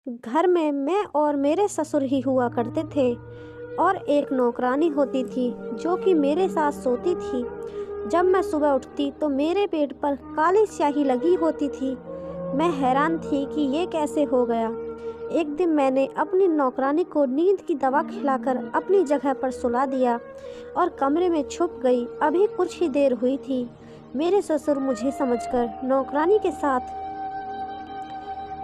घर में मैं और मेरे ससुर ही हुआ करते थे और एक नौकरानी होती थी जो कि मेरे साथ सोती थी। जब मैं सुबह उठती तो मेरे पेट पर काली स्याही लगी होती थी। मैं हैरान थी कि ये कैसे हो गया। एक दिन मैंने अपनी नौकरानी को नींद की दवा खिलाकर अपनी जगह पर सुला दिया और कमरे में छुप गई। अभी कुछ ही देर हुई थी, मेरे ससुर मुझे समझकर नौकरानी के साथ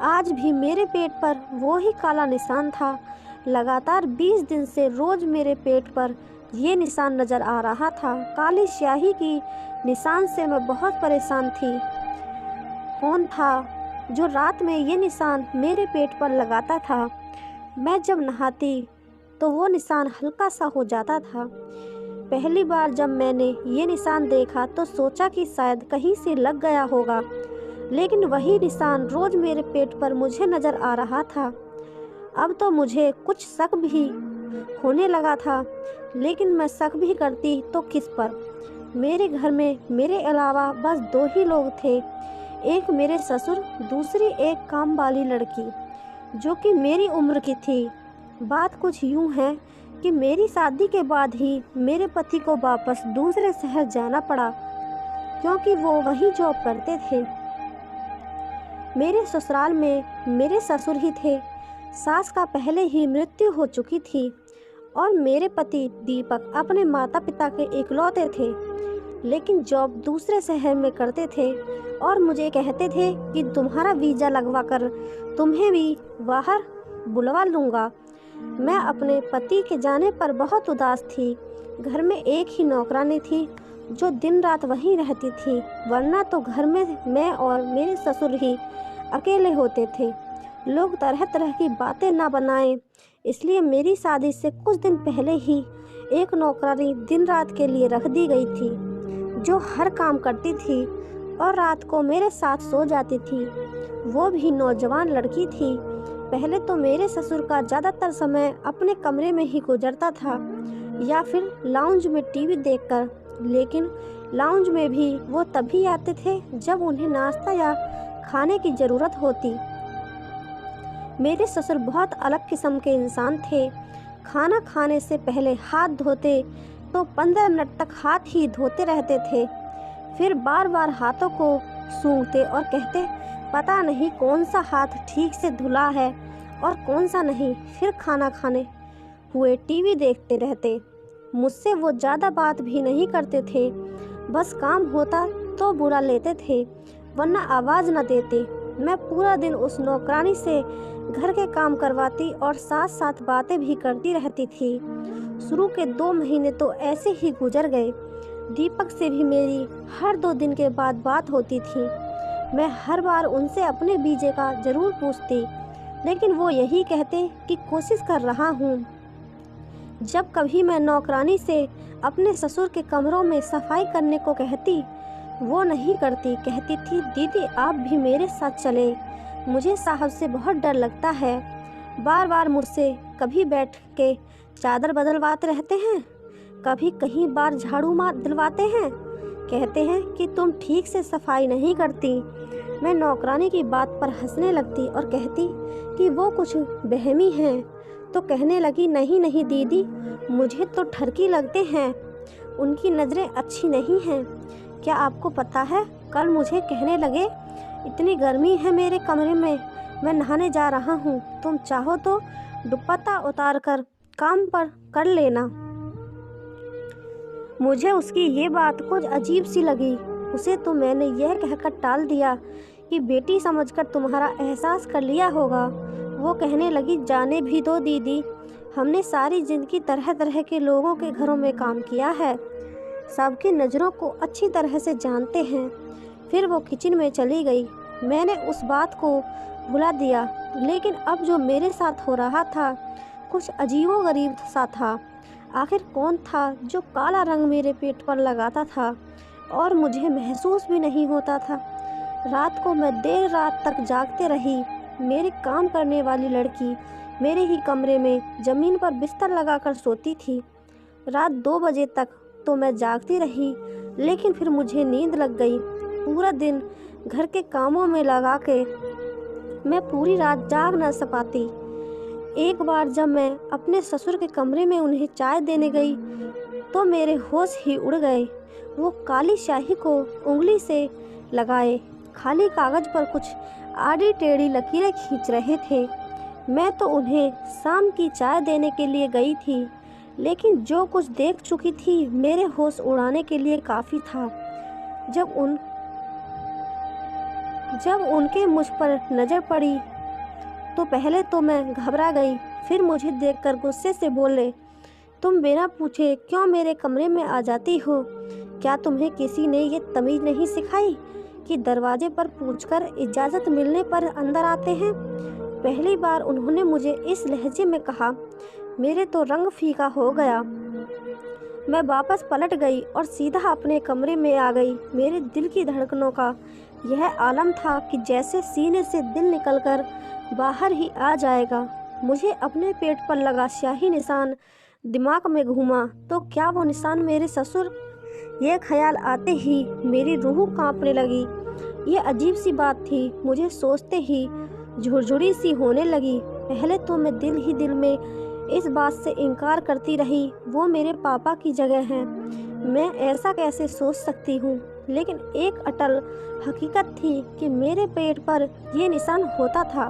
आज भी मेरे पेट पर वो ही काला निशान था। लगातार 20 दिन से रोज मेरे पेट पर ये निशान नज़र आ रहा था। काली स्याही की निशान से मैं बहुत परेशान थी। कौन था जो रात में ये निशान मेरे पेट पर लगाता था? मैं जब नहाती तो वो निशान हल्का सा हो जाता था। पहली बार जब मैंने ये निशान देखा तो सोचा कि शायद कहीं से लग गया होगा, लेकिन वही निशान रोज मेरे पेट पर मुझे नज़र आ रहा था। अब तो मुझे कुछ शक भी होने लगा था, लेकिन मैं शक भी करती तो किस पर। मेरे घर में मेरे अलावा बस 2 ही लोग थे, एक मेरे ससुर, दूसरी एक काम वाली लड़की जो कि मेरी उम्र की थी। बात कुछ यूँ है कि मेरी शादी के बाद ही मेरे पति को वापस दूसरे शहर जाना पड़ा, क्योंकि वो वहीं जॉब करते थे। मेरे ससुराल में मेरे ससुर ही थे। सास का पहले ही मृत्यु हो चुकी थी और मेरे पति दीपक अपने माता पिता के इकलौते थे, लेकिन जॉब दूसरे शहर में करते थे और मुझे कहते थे कि तुम्हारा वीज़ा लगवा कर तुम्हें भी बाहर बुलवा लूँगा। मैं अपने पति के जाने पर बहुत उदास थी। घर में एक ही नौकरानी थी जो दिन रात वहीं रहती थी, वरना तो घर में मैं और मेरे ससुर ही अकेले होते थे। लोग तरह तरह की बातें ना बनाएं, इसलिए मेरी शादी से कुछ दिन पहले ही एक नौकरानी दिन रात के लिए रख दी गई थी, जो हर काम करती थी और रात को मेरे साथ सो जाती थी। वो भी नौजवान लड़की थी। पहले तो मेरे ससुर का ज़्यादातर समय अपने कमरे में ही गुजरता था या फिर लाउंज में टीवी देखकर, लेकिन लाउंज में भी वो तभी आते थे जब उन्हें नाश्ता या खाने की ज़रूरत होती। मेरे ससुर बहुत अलग किस्म के इंसान थे। खाना खाने से पहले हाथ धोते तो 15 मिनट तक हाथ ही धोते रहते थे, फिर बार बार हाथों को सूंघते और कहते पता नहीं कौन सा हाथ ठीक से धुला है और कौन सा नहीं। फिर खाना खाने हुए टीवी देखते रहते। मुझसे वो ज़्यादा बात भी नहीं करते थे, बस काम होता तो बुला लेते थे, वरना आवाज़ न देते। मैं पूरा दिन उस नौकरानी से घर के काम करवाती और साथ साथ बातें भी करती रहती थी। शुरू के 2 महीने तो ऐसे ही गुजर गए। दीपक से भी मेरी हर 2 दिन के बाद बात होती थी। मैं हर बार उनसे अपने वीज़े का ज़रूर पूछती, लेकिन वो यही कहते कि कोशिश कर रहा हूँ। जब कभी मैं नौकरानी से अपने ससुर के कमरों में सफाई करने को कहती, वो नहीं करती। कहती थी दीदी आप भी मेरे साथ चले, मुझे साहब से बहुत डर लगता है। बार बार मुझसे कभी बैठ के चादर बदलवाते रहते हैं, कभी कहीं बार झाड़ू मार दिलवाते हैं। कहते हैं कि तुम ठीक से सफाई नहीं करती। मैं नौकरानी की बात पर हंसने लगती और कहती कि वो कुछ बहमी हैं। तो कहने लगी नहीं नहीं दीदी, मुझे तो ठरकी लगते हैं, उनकी नज़रें अच्छी नहीं हैं। क्या आपको पता है, कल मुझे कहने लगे इतनी गर्मी है मेरे कमरे में, मैं नहाने जा रहा हूँ, तुम चाहो तो दुपट्टा उतार कर काम पर कर लेना। मुझे उसकी ये बात कुछ अजीब सी लगी। उसे तो मैंने यह कहकर टाल दिया कि बेटी समझकर तुम्हारा एहसास कर लिया होगा। वो कहने लगी जाने भी दो दीदी, हमने सारी ज़िंदगी तरह तरह के लोगों के घरों में काम किया है, सबकी नज़रों को अच्छी तरह से जानते हैं। फिर वो किचन में चली गई। मैंने उस बात को भुला दिया, लेकिन अब जो मेरे साथ हो रहा था कुछ अजीबोगरीब सा था। आखिर कौन था जो काला रंग मेरे पेट पर लगाता था और मुझे महसूस भी नहीं होता था। रात को मैं देर रात तक जागते रही। मेरे काम करने वाली लड़की मेरे ही कमरे में ज़मीन पर बिस्तर लगाकर सोती थी। रात 2 बजे तक तो मैं जागती रही, लेकिन फिर मुझे नींद लग गई। पूरा दिन घर के कामों में लगा के मैं पूरी रात जाग न पाती। एक बार जब मैं अपने ससुर के कमरे में उन्हें चाय देने गई तो मेरे होश ही उड़ गए। वो काली स्याही को उंगली से लगाए खाली कागज पर कुछ आड़ी टेढ़ी लकीरें खींच रहे थे। मैं तो उन्हें शाम की चाय देने के लिए गई थी, लेकिन जो कुछ देख चुकी थी मेरे होश उड़ाने के लिए काफ़ी था। जब उनके मुझ पर नज़र पड़ी तो पहले तो मैं घबरा गई, फिर मुझे देखकर गुस्से से बोले, तुम बिना पूछे क्यों मेरे कमरे में आ जाती हो? क्या तुम्हें किसी ने ये तमीज़ नहीं सिखाई कि दरवाजे पर पूछकर इजाज़त मिलने पर अंदर आते हैं? पहली बार उन्होंने मुझे इस लहजे में कहा, मेरे तो रंग फीका हो गया। मैं वापस पलट गई और सीधा अपने कमरे में आ गई। मेरे दिल की धड़कनों का यह आलम था कि जैसे सीने से दिल निकलकर बाहर ही आ जाएगा। मुझे अपने पेट पर लगा स्याही निशान दिमाग में घूमा तो क्या वो निशान मेरे ससुर? ये ख्याल आते ही मेरी रूह कांपने लगी। ये अजीब सी बात थी, मुझे सोचते ही झुरझुरी सी होने लगी। पहले तो मैं दिल ही दिल में इस बात से इनकार करती रही, वो मेरे पापा की जगह हैं, मैं ऐसा कैसे सोच सकती हूँ। लेकिन एक अटल हकीकत थी कि मेरे पेट पर ये निशान होता था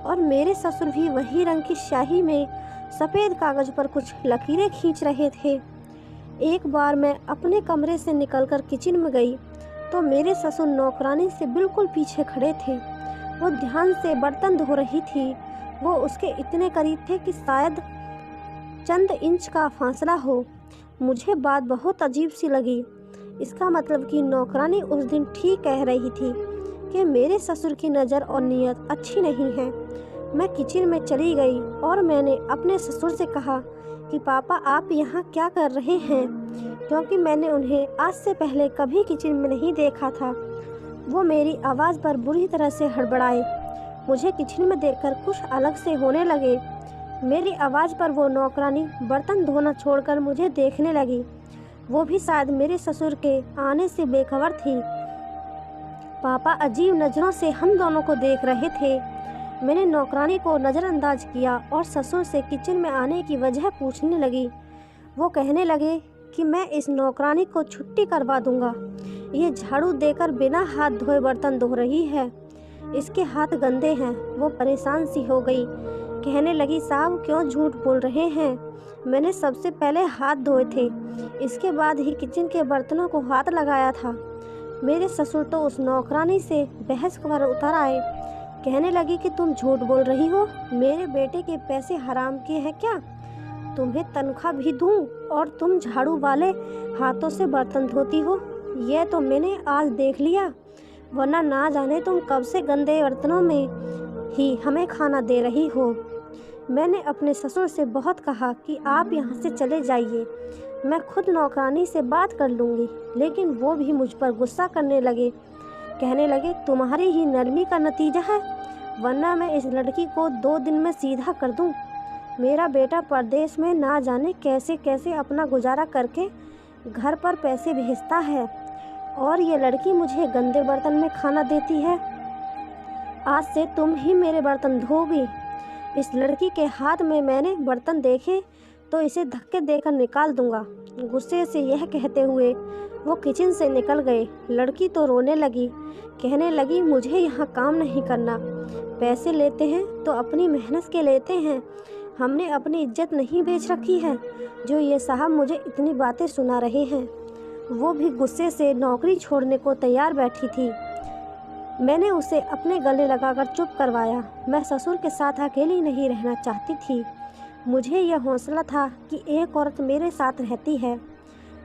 और मेरे ससुर भी वही रंग की स्याही में सफ़ेद कागज़ पर कुछ लकीरें खींच रहे थे। एक बार मैं अपने कमरे से निकलकर किचन में गई तो मेरे ससुर नौकरानी से बिल्कुल पीछे खड़े थे। वो ध्यान से बर्तन धो रही थी। वो उसके इतने करीब थे कि शायद चंद इंच का फासला हो। मुझे बात बहुत अजीब सी लगी। इसका मतलब कि नौकरानी उस दिन ठीक कह रही थी कि मेरे ससुर की नज़र और नीयत अच्छी नहीं है। मैं किचन में चली गई और मैंने अपने ससुर से कहा कि पापा आप यहाँ क्या कर रहे हैं, क्योंकि मैंने उन्हें आज से पहले कभी किचन में नहीं देखा था। वो मेरी आवाज़ पर बुरी तरह से हड़बड़ाए। मुझे किचन में देखकर कुछ अलग से होने लगे। मेरी आवाज़ पर वो नौकरानी बर्तन धोना छोड़कर मुझे देखने लगी। वो भी शायद मेरे ससुर के आने से बेखबर थी। पापा अजीब नज़रों से हम दोनों को देख रहे थे। मैंने नौकरानी को नज़रअंदाज किया और ससुर से किचन में आने की वजह पूछने लगी। वो कहने लगे कि मैं इस नौकरानी को छुट्टी करवा दूंगा। ये झाड़ू देकर बिना हाथ धोए बर्तन धो रही है, इसके हाथ गंदे हैं। वो परेशान सी हो गई, कहने लगी साहब क्यों झूठ बोल रहे हैं, मैंने सबसे पहले हाथ धोए थे, इसके बाद ही किचन के बर्तनों को हाथ लगाया था। मेरे ससुर तो उस नौकरानी से बहस कर उतर आए। कहने लगी कि तुम झूठ बोल रही हो, मेरे बेटे के पैसे हराम के हैं क्या? तुम्हें तनख्वाह भी दूं और तुम झाड़ू वाले हाथों से बर्तन धोती हो? यह तो मैंने आज देख लिया, वरना ना जाने तुम कब से गंदे बर्तनों में ही हमें खाना दे रही हो। मैंने अपने ससुर से बहुत कहा कि आप यहाँ से चले जाइए, मैं खुद नौकरानी से बात कर लूँगी, लेकिन वो भी मुझ पर गुस्सा करने लगे। कहने लगे तुम्हारी ही नरमी का नतीजा है, वरना मैं इस लड़की को 2 दिन में सीधा कर दूं। मेरा बेटा परदेश में ना जाने कैसे कैसे अपना गुजारा करके घर पर पैसे भेजता है और ये लड़की मुझे गंदे बर्तन में खाना देती है। आज से तुम ही मेरे बर्तन धोगी। इस लड़की के हाथ में मैंने बर्तन देखे तो इसे धक्के देकर निकाल दूंगा। गुस्से से यह कहते हुए वो किचन से निकल गए। लड़की तो रोने लगी, कहने लगी मुझे यहाँ काम नहीं करना, पैसे लेते हैं तो अपनी मेहनत के लेते हैं, हमने अपनी इज्जत नहीं बेच रखी है जो ये साहब मुझे इतनी बातें सुना रहे हैं। वो भी गुस्से से नौकरी छोड़ने को तैयार बैठी थी। मैंने उसे अपने गले लगाकर चुप करवाया। मैं ससुर के साथ अकेली नहीं रहना चाहती थी। मुझे यह हौसला था कि एक औरत मेरे साथ रहती है।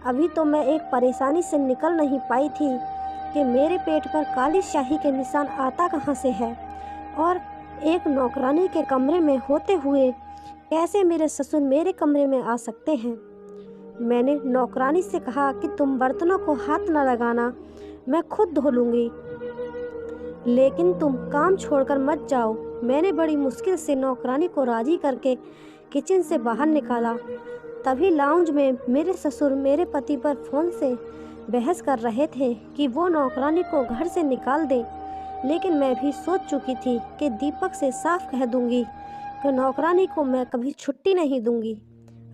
अभी तो मैं एक परेशानी से निकल नहीं पाई थी कि मेरे पेट पर काली स्याही के निशान आता कहाँ से है और एक नौकरानी के कमरे में होते हुए कैसे मेरे ससुर मेरे कमरे में आ सकते हैं। मैंने नौकरानी से कहा कि तुम बर्तनों को हाथ न लगाना, मैं खुद धो लूँगी, लेकिन तुम काम छोड़कर मत जाओ। मैंने बड़ी मुश्किल से नौकरानी को राजी करके किचन से बाहर निकाला। तभी लाउंज में मेरे ससुर मेरे पति पर फ़ोन से बहस कर रहे थे कि वो नौकरानी को घर से निकाल दें, लेकिन मैं भी सोच चुकी थी कि दीपक से साफ कह दूंगी कि नौकरानी को मैं कभी छुट्टी नहीं दूंगी।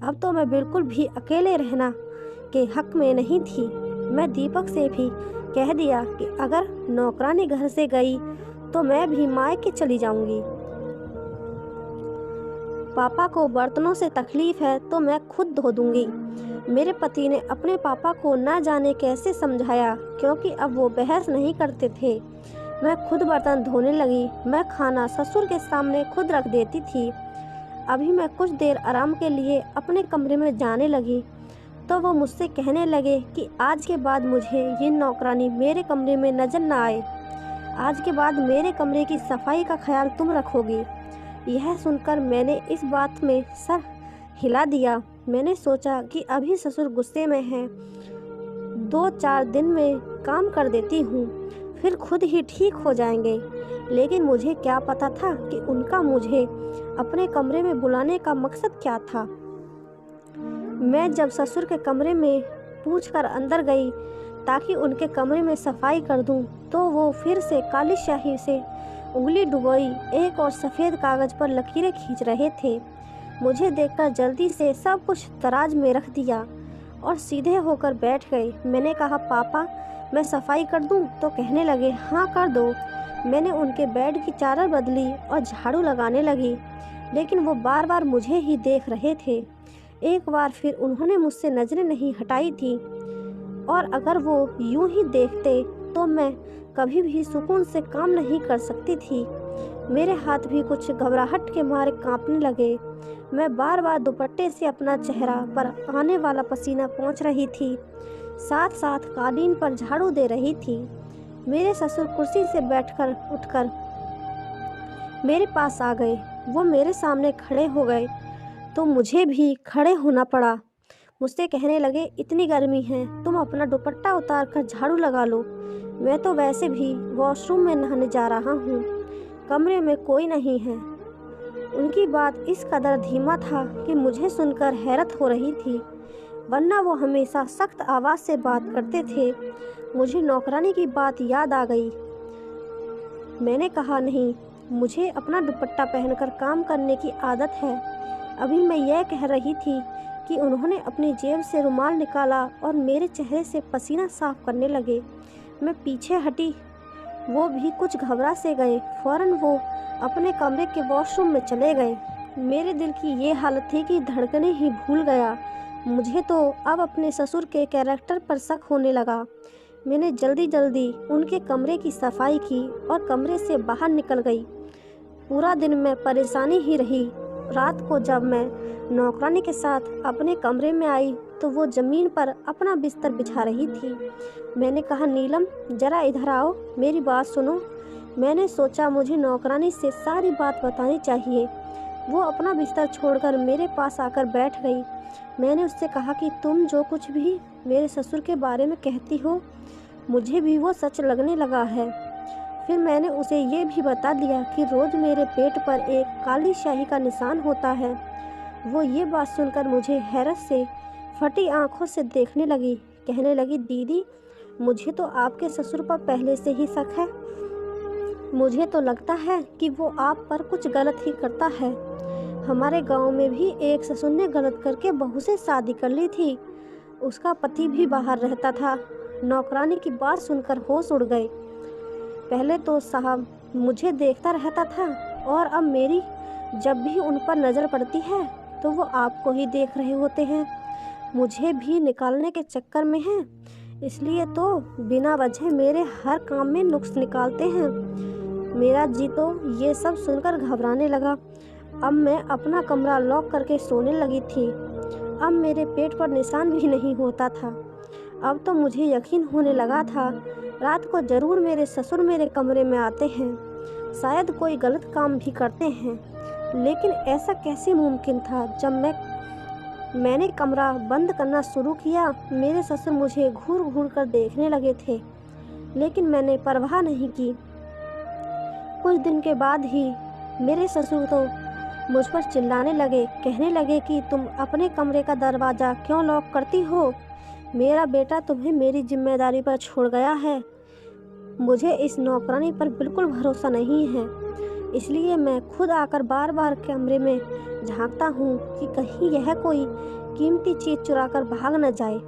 अब तो मैं बिल्कुल भी अकेले रहना के हक में नहीं थी। मैं दीपक से भी कह दिया कि अगर नौकरानी घर से गई तो मैं भी मायके चली जाऊंगी। पापा को बर्तनों से तकलीफ है तो मैं खुद धो दूंगी। मेरे पति ने अपने पापा को न जाने कैसे समझाया, क्योंकि अब वो बहस नहीं करते थे। मैं खुद बर्तन धोने लगी। मैं खाना ससुर के सामने खुद रख देती थी। अभी मैं कुछ देर आराम के लिए अपने कमरे में जाने लगी तो वो मुझसे कहने लगे कि आज के बाद मुझे ये नौकरानी मेरे कमरे में नजर न आए। आज के बाद मेरे कमरे की सफाई का ख्याल तुम रखोगी। यह सुनकर मैंने इस बात में सर हिला दिया। मैंने सोचा कि अभी ससुर गुस्से में हैं, 2-4 दिन में काम कर देती हूँ, फिर खुद ही ठीक हो जाएंगे। लेकिन मुझे क्या पता था कि उनका मुझे अपने कमरे में बुलाने का मकसद क्या था। मैं जब ससुर के कमरे में पूछकर अंदर गई ताकि उनके कमरे में सफाई कर दूं, तो वो फिर से काली स्याही से उंगली डुबोई एक और सफ़ेद कागज़ पर लकीरें खींच रहे थे। मुझे देखकर जल्दी से सब कुछ तराज में रख दिया और सीधे होकर बैठ गए। मैंने कहा, पापा मैं सफाई कर दूं? तो कहने लगे, हाँ कर दो। मैंने उनके बेड की चादर बदली और झाड़ू लगाने लगी, लेकिन वो बार बार मुझे ही देख रहे थे। एक बार फिर उन्होंने मुझसे नज़रें नहीं हटाई थी, और अगर वो यूं ही देखते तो मैं कभी भी सुकून से काम नहीं कर सकती थी। मेरे हाथ भी कुछ घबराहट के मारे कांपने लगे। मैं बार बार दुपट्टे से अपना चेहरा पर आने वाला पसीना पोंछ रही थी, साथ साथ कालीन पर झाड़ू दे रही थी। मेरे ससुर कुर्सी से बैठकर उठकर मेरे पास आ गए। वो मेरे सामने खड़े हो गए तो मुझे भी खड़े होना पड़ा। मुझसे कहने लगे, इतनी गर्मी है, तुम अपना दुपट्टा उतार कर झाड़ू लगा लो। मैं तो वैसे भी वॉशरूम में नहाने जा रहा हूँ, कमरे में कोई नहीं है। उनकी बात इस कदर धीमा था कि मुझे सुनकर हैरत हो रही थी, वरना वो हमेशा सख्त आवाज़ से बात करते थे। मुझे नौकरानी की बात याद आ गई। मैंने कहा, नहीं, मुझे अपना दुपट्टा पहनकर काम करने की आदत है। अभी मैं यह कह रही थी कि उन्होंने अपनी जेब से रुमाल निकाला और मेरे चेहरे से पसीना साफ करने लगे। मैं पीछे हटी, वो भी कुछ घबरा से गए। फ़ौरन वो अपने कमरे के वॉशरूम में चले गए। मेरे दिल की ये हालत थी कि धड़कने ही भूल गया। मुझे तो अब अपने ससुर के कैरेक्टर पर शक होने लगा। मैंने जल्दी जल्दी उनके कमरे की सफाई की और कमरे से बाहर निकल गई। पूरा दिन मैं परेशानी ही रही। रात को जब मैं नौकरानी के साथ अपने कमरे में आई तो वो ज़मीन पर अपना बिस्तर बिछा रही थी। मैंने कहा, नीलम ज़रा इधर आओ, मेरी बात सुनो। मैंने सोचा मुझे नौकरानी से सारी बात बतानी चाहिए। वो अपना बिस्तर छोड़कर मेरे पास आकर बैठ गई। मैंने उससे कहा कि तुम जो कुछ भी मेरे ससुर के बारे में कहती हो, मुझे भी वो सच लगने लगा है। फिर मैंने उसे ये भी बता दिया कि रोज़ मेरे पेट पर एक काली स्याही का निशान होता है। वो ये बात सुनकर मुझे हैरत से फटी आंखों से देखने लगी। कहने लगी, दीदी मुझे तो आपके ससुर पर पहले से ही शक है। मुझे तो लगता है कि वो आप पर कुछ गलत ही करता है। हमारे गांव में भी एक ससुर ने गलत करके बहू से शादी कर ली थी। उसका पति भी बाहर रहता था। नौकरानी की बात सुनकर होश उड़ गए। पहले तो साहब मुझे देखता रहता था, और अब मेरी जब भी उन पर नज़र पड़ती है तो वो आपको ही देख रहे होते हैं। मुझे भी निकालने के चक्कर में हैं, इसलिए तो बिना वजह मेरे हर काम में नुक्स निकालते हैं। मेरा जी तो ये सब सुनकर घबराने लगा। अब मैं अपना कमरा लॉक करके सोने लगी थी। अब मेरे पेट पर निशान भी नहीं होता था। अब तो मुझे यकीन होने लगा था, रात को ज़रूर मेरे ससुर मेरे कमरे में आते हैं, शायद कोई गलत काम भी करते हैं। लेकिन ऐसा कैसे मुमकिन था? जब मैंने कमरा बंद करना शुरू किया, मेरे ससुर मुझे घूर घूर कर देखने लगे थे, लेकिन मैंने परवाह नहीं की। कुछ दिन के बाद ही मेरे ससुर तो मुझ पर चिल्लाने लगे। कहने लगे कि तुम अपने कमरे का दरवाज़ा क्यों लॉक करती हो? मेरा बेटा तुम्हें मेरी जिम्मेदारी पर छोड़ गया है। मुझे इस नौकरानी पर बिल्कुल भरोसा नहीं है, इसलिए मैं खुद आकर बार बार कमरे में झांकता हूँ कि कहीं यह कोई कीमती चीज़ चुरा कर भाग न जाए।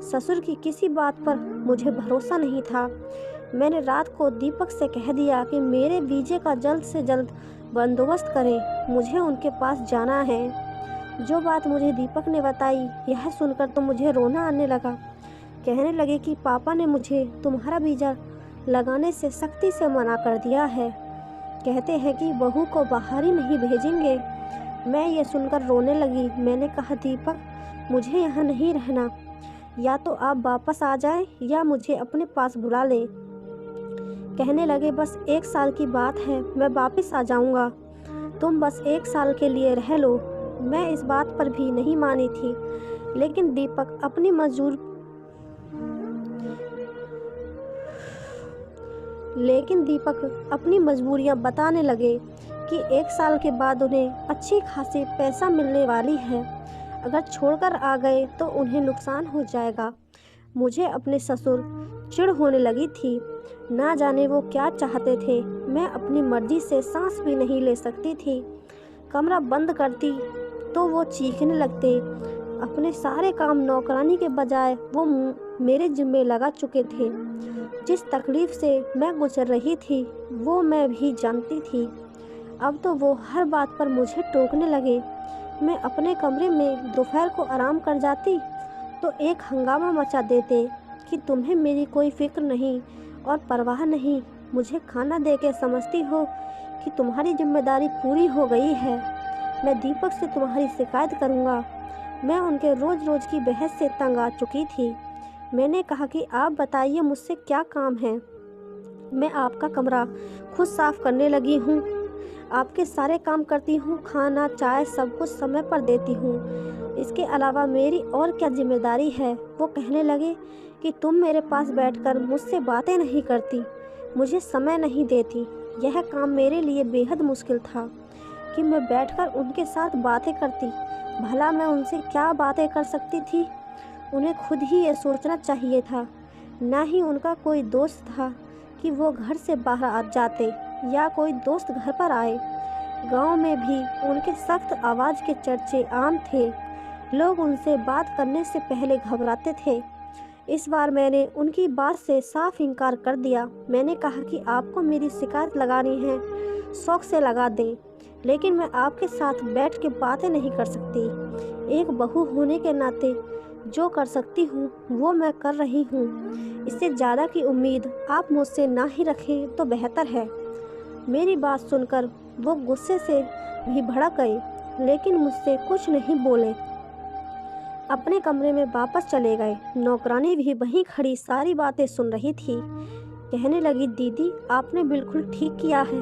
ससुर की किसी बात पर मुझे भरोसा नहीं था। मैंने रात को दीपक से कह दिया कि मेरे वीजे का जल्द से जल्द बंदोबस्त करें, मुझे उनके पास जाना है। जो बात मुझे दीपक ने बताई, यह सुनकर तो मुझे रोना आने लगा। कहने लगे कि पापा ने मुझे तुम्हारा वीजा लगाने से सख्ती से मना कर दिया है। कहते हैं कि बहू को बाहर ही नहीं भेजेंगे। मैं ये सुनकर रोने लगी। मैंने कहा, दीपक, मुझे यहाँ नहीं रहना, या तो आप वापस आ जाएं या मुझे अपने पास बुला लें। कहने लगे, बस 1 साल की बात है, मैं वापस आ जाऊंगा, तुम बस 1 साल के लिए रह लो। मैं इस बात पर भी नहीं मानी थी, लेकिन दीपक अपनी मजबूरियां बताने लगे कि 1 साल के बाद उन्हें अच्छी खासी पैसा मिलने वाली है। अगर छोड़कर आ गए तो उन्हें नुकसान हो जाएगा। मुझे अपने ससुर चिढ़ होने लगी थी। ना जाने वो क्या चाहते थे। मैं अपनी मर्जी से सांस भी नहीं ले सकती थी। कमरा बंद करती तो वो चीखने लगते। अपने सारे काम नौकरानी के बजाय वो मेरे जिम्मे लगा चुके थे। जिस तकलीफ से मैं गुजर रही थी वो मैं भी जानती थी। अब तो वो हर बात पर मुझे टोकने लगे। मैं अपने कमरे में दोपहर को आराम कर जाती तो एक हंगामा मचा देते कि तुम्हें मेरी कोई फिक्र नहीं और परवाह नहीं। मुझे खाना दे के समझती हो कि तुम्हारी जिम्मेदारी पूरी हो गई है। मैं दीपक से तुम्हारी शिकायत करूँगा। मैं उनके रोज़ रोज़ की बहस से तंग आ चुकी थी। मैंने कहा कि आप बताइए, मुझसे क्या काम है। मैं आपका कमरा खुद साफ़ करने लगी हूँ, आपके सारे काम करती हूँ, खाना चाय सब कुछ समय पर देती हूँ। इसके अलावा मेरी और क्या जिम्मेदारी है। वो कहने लगे कि तुम मेरे पास बैठकर मुझसे बातें नहीं करती, मुझे समय नहीं देती। यह काम मेरे लिए बेहद मुश्किल था कि मैं बैठकर उनके साथ बातें करती। भला मैं उनसे क्या बातें कर सकती थी। उन्हें खुद ही ये सोचना चाहिए था। ना ही उनका कोई दोस्त था कि वो घर से बाहर आ जाते या कोई दोस्त घर पर आए। गांव में भी उनके सख्त आवाज़ के चर्चे आम थे। लोग उनसे बात करने से पहले घबराते थे। इस बार मैंने उनकी बात से साफ इनकार कर दिया। मैंने कहा कि आपको मेरी शिकायत लगानी है, शौक से लगा दें, लेकिन मैं आपके साथ बैठ के बातें नहीं कर सकती। एक बहू होने के नाते जो कर सकती हूँ वो मैं कर रही हूँ। इससे ज़्यादा की उम्मीद आप मुझसे ना ही रखें तो बेहतर है। मेरी बात सुनकर वो गुस्से से भी भड़क गए, लेकिन मुझसे कुछ नहीं बोले। अपने कमरे में वापस चले गए। नौकरानी भी वहीं खड़ी सारी बातें सुन रही थी। कहने लगी, दीदी, आपने बिल्कुल ठीक किया है।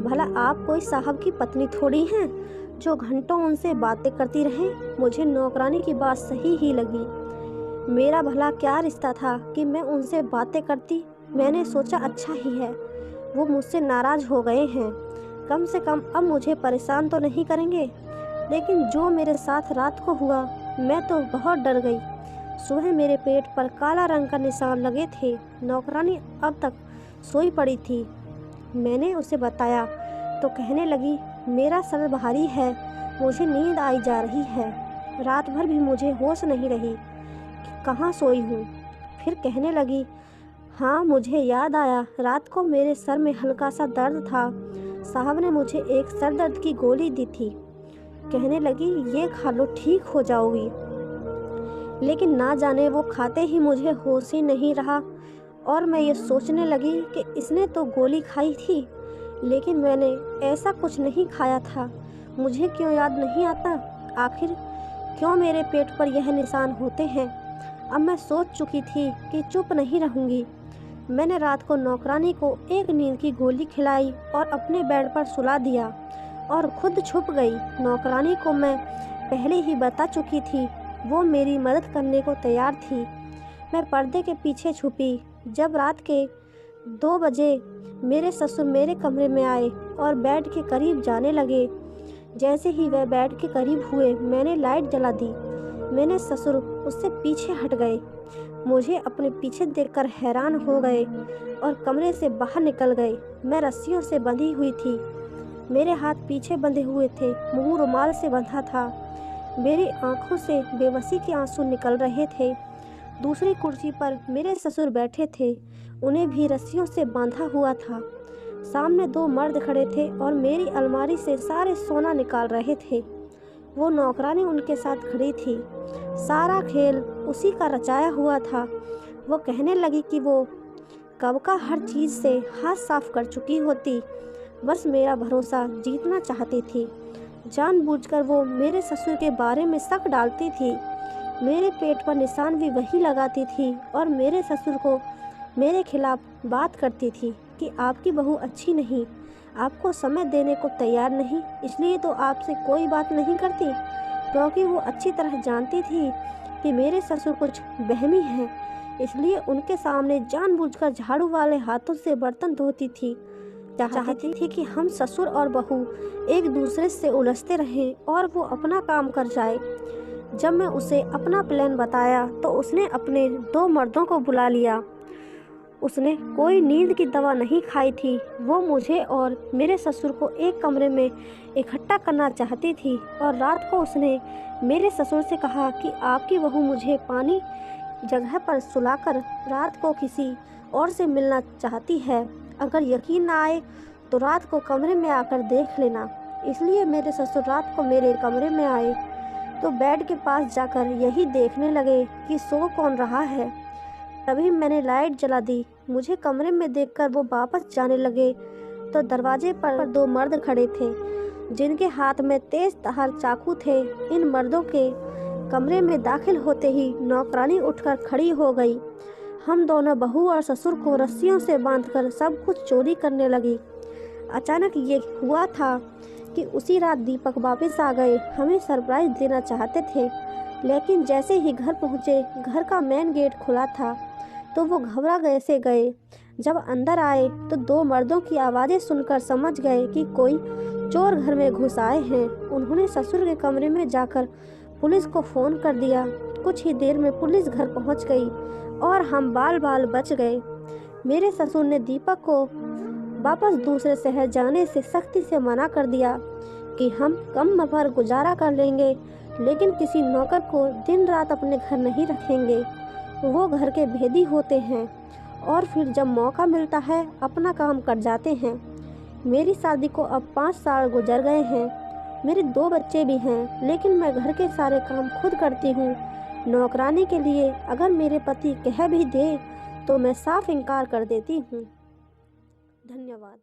भला आप कोई साहब की पत्नी थोड़ी हैं जो घंटों उनसे बातें करती रहें। मुझे नौकरानी की बात सही ही लगी। मेरा भला क्या रिश्ता था कि मैं उनसे बातें करती। मैंने सोचा अच्छा ही है, वो मुझसे नाराज़ हो गए हैं, कम से कम अब मुझे परेशान तो नहीं करेंगे। लेकिन जो मेरे साथ रात को हुआ, मैं तो बहुत डर गई। सुबह मेरे पेट पर काला रंग का निशान लगे थे। नौकरानी अब तक सोई पड़ी थी। मैंने उसे बताया तो कहने लगी, मेरा सर भारी है, मुझे नींद आई जा रही है। रात भर भी मुझे होश नहीं रही कि कहाँ सोई हूँ। फिर कहने लगी, हाँ, मुझे याद आया, रात को मेरे सर में हल्का सा दर्द था। साहब ने मुझे एक सर दर्द की गोली दी थी। कहने लगी, ये खा लो, ठीक हो जाओगी। लेकिन ना जाने वो खाते ही मुझे होश ही नहीं रहा और मैं ये सोचने लगी कि इसने तो गोली खाई थी, लेकिन मैंने ऐसा कुछ नहीं खाया था। मुझे क्यों याद नहीं आता, आखिर क्यों मेरे पेट पर यह निशान होते हैं। अब मैं सोच चुकी थी कि चुप नहीं रहूँगी। मैंने रात को नौकरानी को एक नींद की गोली खिलाई और अपने बेड पर सुला दिया और खुद छुप गई। नौकरानी को मैं पहले ही बता चुकी थी, वो मेरी मदद करने को तैयार थी। मैं पर्दे के पीछे छुपी। जब रात के 2 बजे मेरे ससुर मेरे कमरे में आए और बेड के करीब जाने लगे। जैसे ही वह बेड के करीब हुए, मैंने लाइट जला दी। मैंने ससुर उससे पीछे हट गए, मुझे अपने पीछे देखकर हैरान हो गए और कमरे से बाहर निकल गए। मैं रस्सियों से बंधी हुई थी, मेरे हाथ पीछे बंधे हुए थे, मुंह रुमाल से बंधा था, मेरी आंखों से बेबसी के आंसू निकल रहे थे। दूसरी कुर्सी पर मेरे ससुर बैठे थे, उन्हें भी रस्सियों से बांधा हुआ था। सामने दो मर्द खड़े थे और मेरी अलमारी से सारे सोना निकाल रहे थे। वो नौकरानी उनके साथ खड़ी थी। सारा खेल उसी का रचाया हुआ था। वो कहने लगी कि वो कब का हर चीज़ से हाथ साफ कर चुकी होती, बस मेरा भरोसा जीतना चाहती थी। जानबूझकर वो मेरे ससुर के बारे में शक डालती थी, मेरे पेट पर निशान भी वही लगाती थी और मेरे ससुर को मेरे खिलाफ बात करती थी कि आपकी बहू अच्छी नहीं, आपको समय देने को तैयार नहीं, इसलिए तो आपसे कोई बात नहीं करती। क्योंकि वो अच्छी तरह जानती थी कि मेरे ससुर कुछ वहमी हैं, इसलिए उनके सामने जानबूझकर झाड़ू वाले हाथों से बर्तन धोती थी। चाहती थी कि हम ससुर और बहू एक दूसरे से उलझते रहें और वो अपना काम कर जाए। जब मैं उसे अपना प्लान बताया तो उसने अपने दो मर्दों को बुला लिया। उसने कोई नींद की दवा नहीं खाई थी। वो मुझे और मेरे ससुर को एक कमरे में इकट्ठा करना चाहती थी और रात को उसने मेरे ससुर से कहा कि आपकी बहू मुझे पानी जगह पर सुलाकर रात को किसी और से मिलना चाहती है। अगर यकीन ना आए तो रात को कमरे में आकर देख लेना। इसलिए मेरे ससुर रात को मेरे कमरे में आए तो बेड के पास जाकर यही देखने लगे कि सो कौन रहा है। तभी मैंने लाइट जला दी। मुझे कमरे में देखकर वो वापस जाने लगे तो दरवाजे पर दो मर्द खड़े थे जिनके हाथ में तेज धार चाकू थे। इन मर्दों के कमरे में दाखिल होते ही नौकरानी उठकर खड़ी हो गई। हम दोनों बहू और ससुर को रस्सियों से बांधकर सब कुछ चोरी करने लगी। अचानक ये हुआ था कि उसी रात दीपक वापस आ गए। हमें सरप्राइज देना चाहते थे, लेकिन जैसे ही घर पहुँचे, घर का मेन गेट खुला था तो वो घबरा गए से गए। जब अंदर आए तो दो मर्दों की आवाज़ें सुनकर समझ गए कि कोई चोर घर में घुस आए हैं। उन्होंने ससुर के कमरे में जाकर पुलिस को फ़ोन कर दिया। कुछ ही देर में पुलिस घर पहुंच गई और हम बाल बाल बच गए। मेरे ससुर ने दीपक को वापस दूसरे शहर जाने से सख्ती से मना कर दिया कि हम कम पर गुजारा कर लेंगे, लेकिन किसी नौकर को दिन रात अपने घर नहीं रखेंगे। वो घर के भेदी होते हैं और फिर जब मौका मिलता है अपना काम कर जाते हैं। मेरी शादी को अब 5 साल गुजर गए हैं। मेरे 2 बच्चे भी हैं, लेकिन मैं घर के सारे काम खुद करती हूँ। नौकरानी के लिए अगर मेरे पति कह भी दे तो मैं साफ इनकार कर देती हूँ। धन्यवाद।